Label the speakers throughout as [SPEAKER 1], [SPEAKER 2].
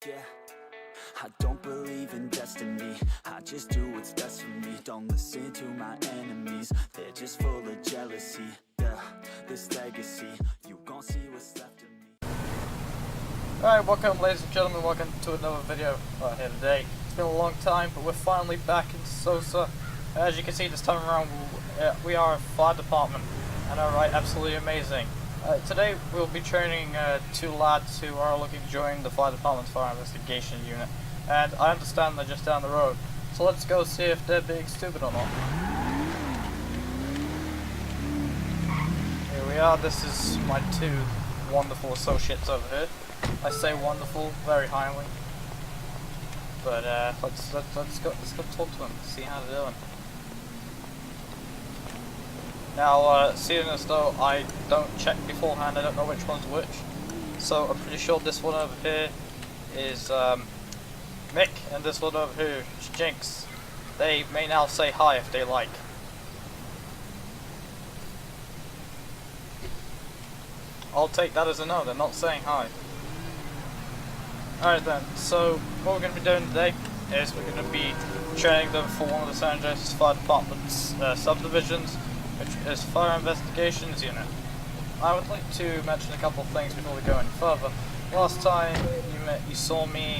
[SPEAKER 1] Yeah, I don't believe in destiny. I just do what's best for me. Don't listen to my enemies, they're just full of jealousy. Yeah, this legacy, you gon' see what's left of me.
[SPEAKER 2] Alright, welcome ladies and gentlemen, welcome to another video here today. It's been a long time, but we're finally back in SOSA. As you can see, this time around we are a fire department, and alright, absolutely amazing. Today we'll be training two lads who are looking to join the fire department's fire investigation unit, and I understand they're just down the road, so let's go see if they're being stupid or not. Here we are. This is my two wonderful associates over here. I say wonderful very highly, but let's go talk to them, see how they're doing. Now, seeing as though I don't check beforehand, I don't know which one's which, so I'm pretty sure this one over here is Mick, and this one over here is Jinx. They may now say hi if they like. I'll take that as a no, they're not saying hi. Alright then, so what we're going to be doing today is we're going to be training them for one of the San Andreas Fire Department's subdivisions, which is Fire Investigations Unit. I would like to mention a couple of things before we go any further. Last time you saw me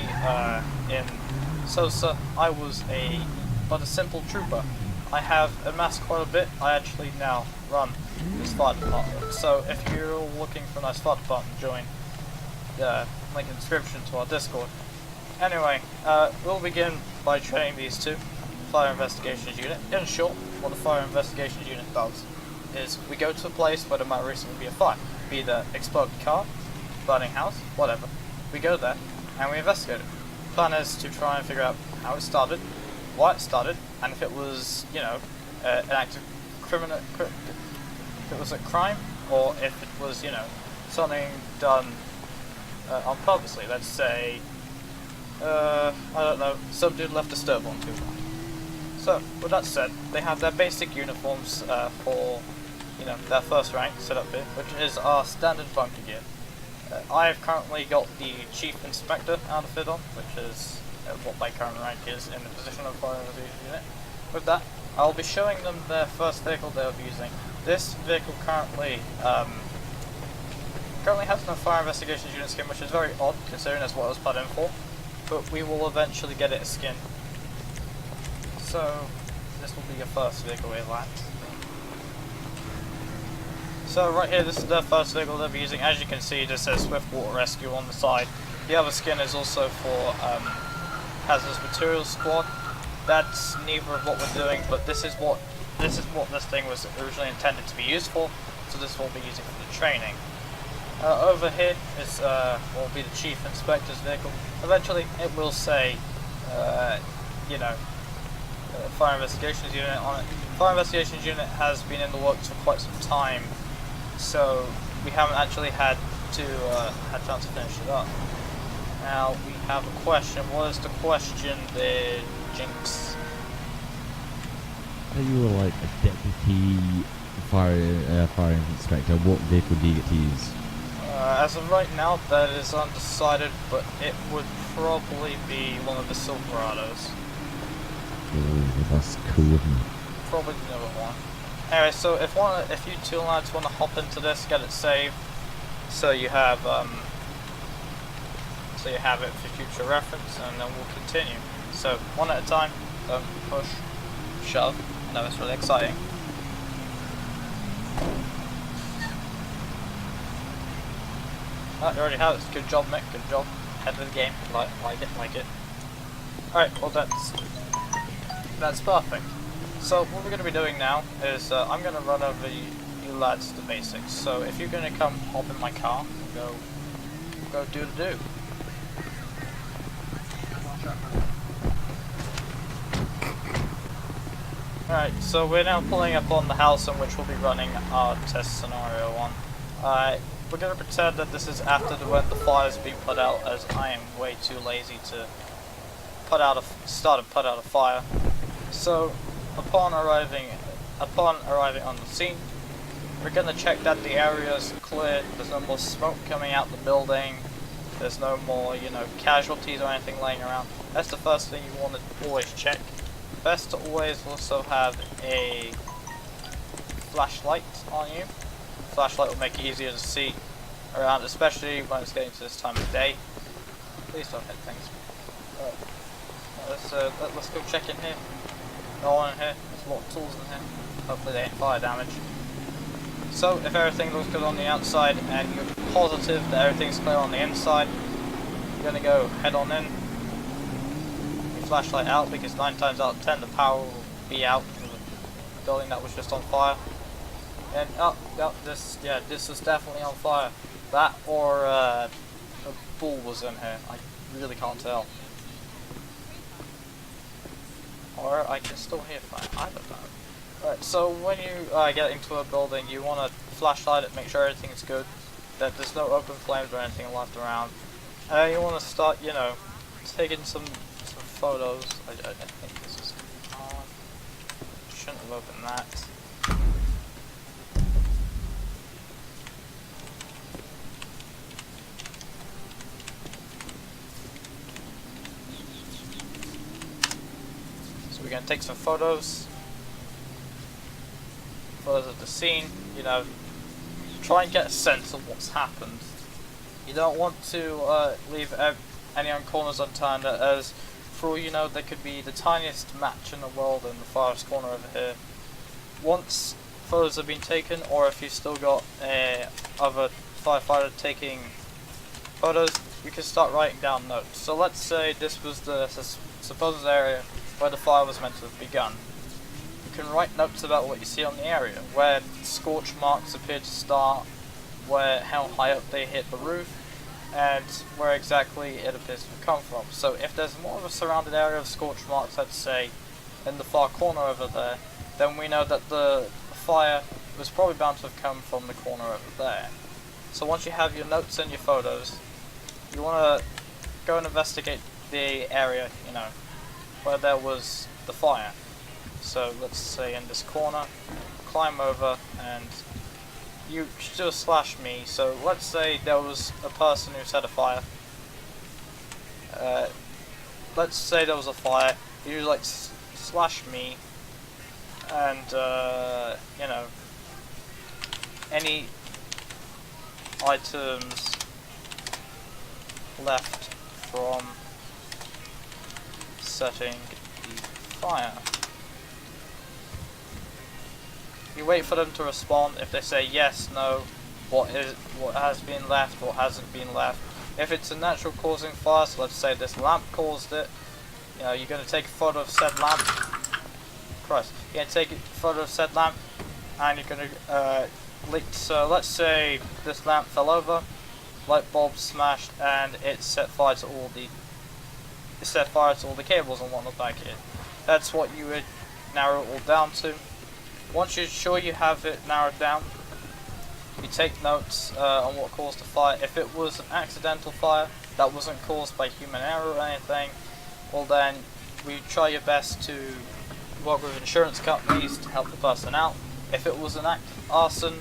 [SPEAKER 2] in SOSA, I was but a simple trooper. I have amassed quite a bit. I actually now run this fire department. So if you're looking for a nice fire department, join. Link in the description to our Discord. Anyway, we'll begin by training these two. Fire Investigations Unit. In short, what the Fire Investigations Unit does is we go to a place where there might recently be a fire, be it an exploded car, burning house, whatever. We go there and we investigate it. The plan is to try and figure out how it started, why it started, and if it was, you know, an act of criminal, if it was a crime, or if it was, you know, something done on purposely. Let's say, I don't know, some dude left a stove on too long. So, with that said, they have their basic uniforms for, you know, their first rank set up here, which is our standard bunker gear. I have currently got the Chief Inspector outfit on, which is what my current rank is in the position of Fire Investigation Unit. With that, I'll be showing them their first vehicle they'll be using. This vehicle currently has no Fire Investigations Unit skin, which is very odd considering that's what it was put in for, but we will eventually get it a skin. So, this will be your first vehicle here, lads. So right here, this is the first vehicle they'll be using. As you can see, it just says Swift Water Rescue on the side. The other skin is also for Hazardous Materials Squad. That's neither of what we're doing, but this is what this thing was originally intended to be used for. So this will be using for the training. Over here is will be the Chief Inspector's vehicle. Eventually, it will say, you know, Fire Investigations Unit on it. Fire Investigations Unit has been in the works for quite some time, so we haven't actually had a chance to finish it up. Now we have a question. What is the question there, Jinx?
[SPEAKER 3] You were like a deputy fire inspector. What vehicle do you get to use?
[SPEAKER 2] As of right now, that is undecided, but it would probably be one of the Silverados.
[SPEAKER 3] Oh, that's cool.
[SPEAKER 2] Probably the newer one. Anyway, so if you two lads want to hop into this, get it saved, so you have it for future reference, and then we'll continue. So one at a time. Don't push, shove. I know it's really exciting. Oh, you already have it. Good job, Mick. Good job. Head of the game. Like it. Alright, well that's perfect. So what we're going to be doing now is I'm going to run over you lads the basics. So if you're going to come hop in my car, we'll go do the do. Alright, so we're now pulling up on the house in which we'll be running our test scenario on. We're going to pretend that this is after when the fire's been put out, as I am way too lazy to put out a fire. So upon arriving on the scene, we're going to check that the area is clear, there's no more smoke coming out the building, there's no more, you know, casualties or anything laying around. That's the first thing you want to always check. Best to always also have a flashlight on you. Flashlight will make it easier to see around, especially when it's getting to this time of day. Please don't hit things. Let's go check in here. No one in here. There's a lot of tools in here. Hopefully they ain't fire damage. So if everything looks good on the outside and you're positive that everything's clear on the inside, you're gonna go head on in. Your flashlight out, because 9 times out of 10 the power will be out for the building that was just on fire. And this is definitely on fire. That or a bull was in here. I really can't tell. Or I can still hear fire. I don't know. Right, so when you get into a building, you want to flashlight it, make sure everything is good, that there's no open flames or anything left around. And you want to start, you know, taking some photos. I think this is on. Shouldn't have opened that. So we're going to take some photos. Photos of the scene, you know, try and get a sense of what's happened. You don't want to leave any corners unturned, as for all you know there could be the tiniest match in the world in the farthest corner over here. Once photos have been taken, or if you've still got other firefighter taking photos, you can start writing down notes. So let's say this was the supposed area where the fire was meant to have begun. You can write notes about what you see on the area, where scorch marks appear to start, how high up they hit the roof, and where exactly it appears to have come from. So if there's more of a surrounded area of scorch marks, let's say in the far corner over there, then we know that the fire was probably bound to have come from the corner over there. So once you have your notes and your photos, you want to go and investigate the area, you know, where there was the fire. So let's say in this corner, climb over, and you do a slash me. So let's say there was a person who set a fire. Let's say there was a fire. You like slash me, and you know, any items left from setting the fire. You wait for them to respond. If they say yes, no, what has been left, what hasn't been left. If it's a natural causing fire, so let's say this lamp caused it, you know, you're going to take a photo of said lamp. Christ, you're going to take a photo of said lamp, and you're going to so let's say this lamp fell over, light bulb smashed, and it set fire to all the cables and whatnot back here. That's what you would narrow it all down to. Once you're sure you have it narrowed down, you take notes on what caused the fire. If it was an accidental fire that wasn't caused by human error or anything, well then we try your best to work with insurance companies to help the person out. If it was an act of arson,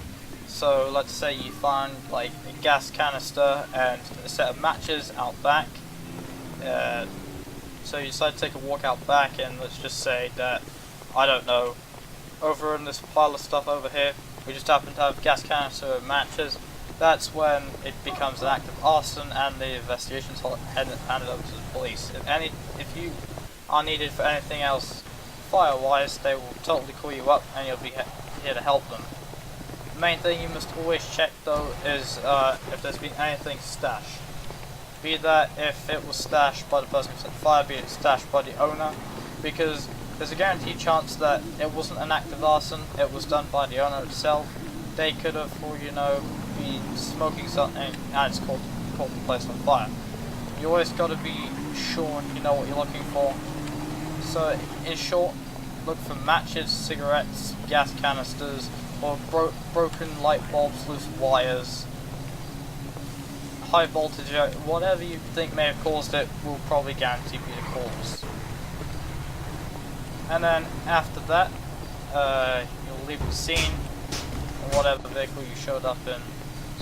[SPEAKER 2] so let's say you find like a gas canister and a set of matches out back, so you decide to take a walk out back, and let's just say that, I don't know, over in this pile of stuff over here, we just happen to have gas canister and matches. That's when it becomes an act of arson, and the investigation's handed over to the police. If you are needed for anything else fire-wise, they will totally call you up, and you'll be here to help them. The main thing you must always check though is if there's been anything stashed. Be that if it was stashed by the person who set the fire, be it stashed by the owner, because there's a guaranteed chance that it wasn't an act of arson, it was done by the owner itself. They could have, for you know, been smoking something and it's caught the place on fire. You always got to be sure you know what you're looking for. So in short, look for matches, cigarettes, gas canisters, or broken light bulbs, loose wires, high voltage, whatever you think may have caused it will probably guarantee be the cause. And then after that, you'll leave the scene in whatever vehicle you showed up in.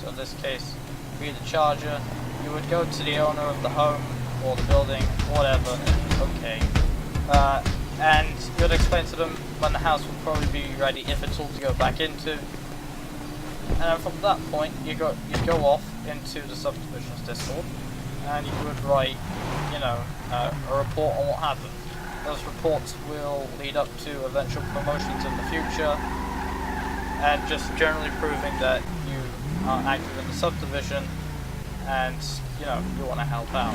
[SPEAKER 2] So in this case, be the Charger, you would go to the owner of the home or the building, whatever, okay, and you'd explain to them when the house will probably be ready, if it's all to go back into. And then from that point, you'd go off into the subdivision's Discord, and you would write, you know, a report on what happened. Those reports will lead up to eventual promotions in the future, and just generally proving that you are active in the subdivision, and you know you want to help out.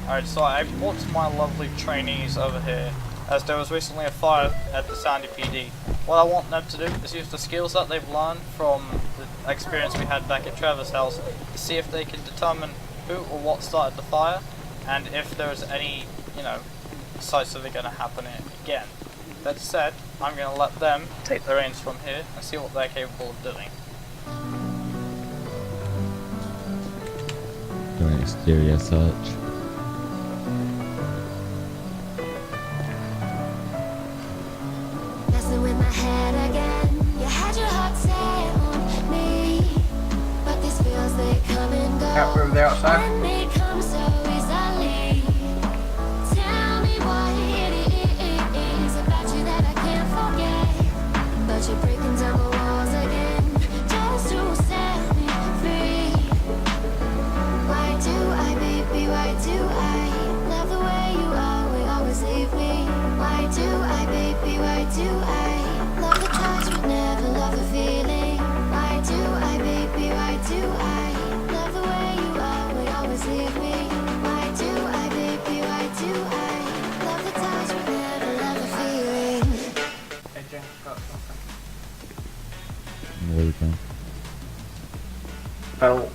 [SPEAKER 2] Alright, so I brought my lovely trainees over here, as there was recently a fire at the Sandy PD. What I want them to do is use the skills that they've learned from the experience we had back at Trevor's house to see if they can determine who or what started the fire, and if there's any, you know, sites of it going to happen again. That said, I'm going to let them take the reins from here and see what they're capable of doing.
[SPEAKER 3] Do an exterior search.
[SPEAKER 4] Messing with my head again. You had your heart set on me, but these feels they come and go.
[SPEAKER 5] Out over there outside.
[SPEAKER 4] And they come so easily. Tell me what it is about you that I can't forget. But you're breaking down the walls again, just to set me free. Why do I, baby, why do I love the way you always leave me? Why do I, baby, why do I love the touch but never love the feeling? Why do I, baby, why do I love the way you always leave me? Why do I, baby, why do I love the touch but never love the feeling?
[SPEAKER 5] Hey, James, got something.
[SPEAKER 3] There we go.
[SPEAKER 5] Belt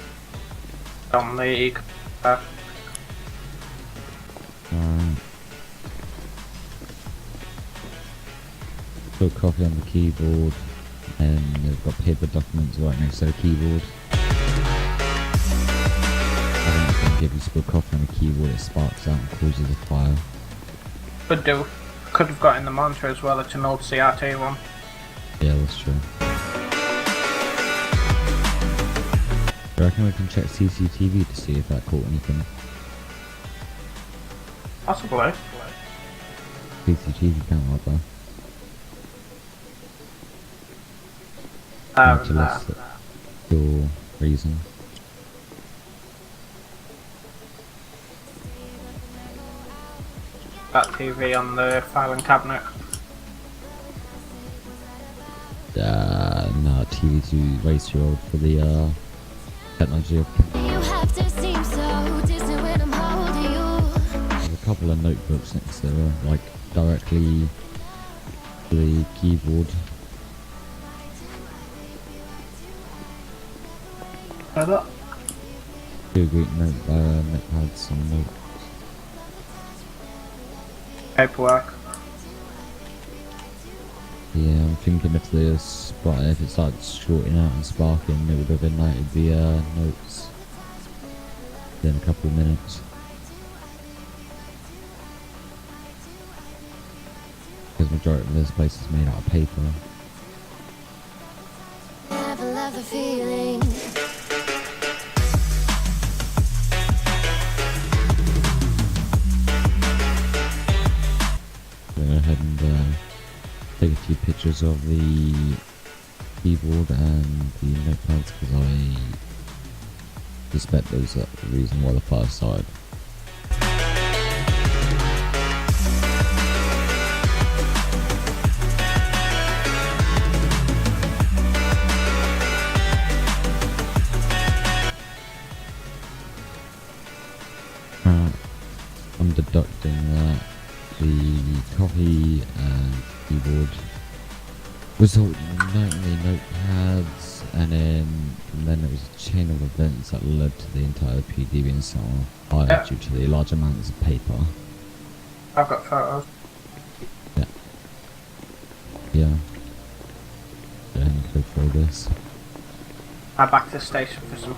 [SPEAKER 5] on the
[SPEAKER 3] Put coffee on the keyboard, and they've got paper documents right next to the keyboard. I don't think if you spill coffee on the keyboard it sparks out and causes a fire.
[SPEAKER 5] could have got in the monitor as well. It's an old CRT one.
[SPEAKER 3] Yeah, that's true. I reckon we can check CCTV to see if that caught anything.
[SPEAKER 5] Possibly.
[SPEAKER 3] CCTV camera though. To list your reason.
[SPEAKER 5] That TV on the filing cabinet.
[SPEAKER 3] No, TV's way too old for the technology of.
[SPEAKER 4] You have to seem so distant when I'm holding you.
[SPEAKER 3] There's a couple of notebooks next to her, like directly to the keyboard. Two Greek notepads and notes.
[SPEAKER 5] Paperwork.
[SPEAKER 3] Yeah, I'm thinking if the spot, if it started shorting out and sparking, it would have ignited the notes within a couple of minutes. Because majority of this place is made out of paper.
[SPEAKER 4] Never love the feeling.
[SPEAKER 3] Go ahead and take a few pictures of the keyboard and the notepads because I suspect those are the reason why the fire started. I'm deducting that the coffee and keyboard resulted in nightly notepads, and then it was a chain of events that led to the entire PD being set on fire due to the large amounts of paper.
[SPEAKER 5] I've got photos.
[SPEAKER 3] Yeah. Then go through this.
[SPEAKER 5] I'm back to the station for some.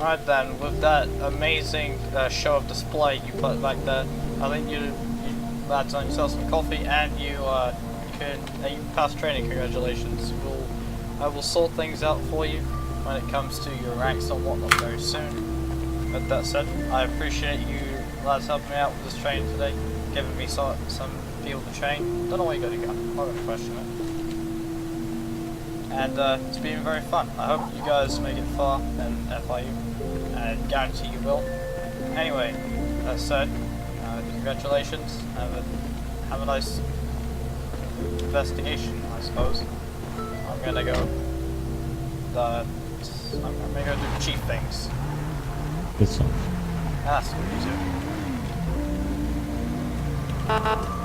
[SPEAKER 2] Alright then, with that amazing show of display you put back there, I think you lads on yourself some coffee and you you passed training. Congratulations. I will sort things out for you when it comes to your ranks and whatnot very soon. With that said, I appreciate you lads helping me out with this training today, giving me some people to train. Don't know where you got to go. I'm not going to question it. And it's been very fun. I hope you guys make it far in FIU, and I guarantee you will. Anyway, that said, congratulations. Have a nice investigation, I suppose. I'm gonna go do chief things.
[SPEAKER 3] Good stuff.
[SPEAKER 2] That's what you do.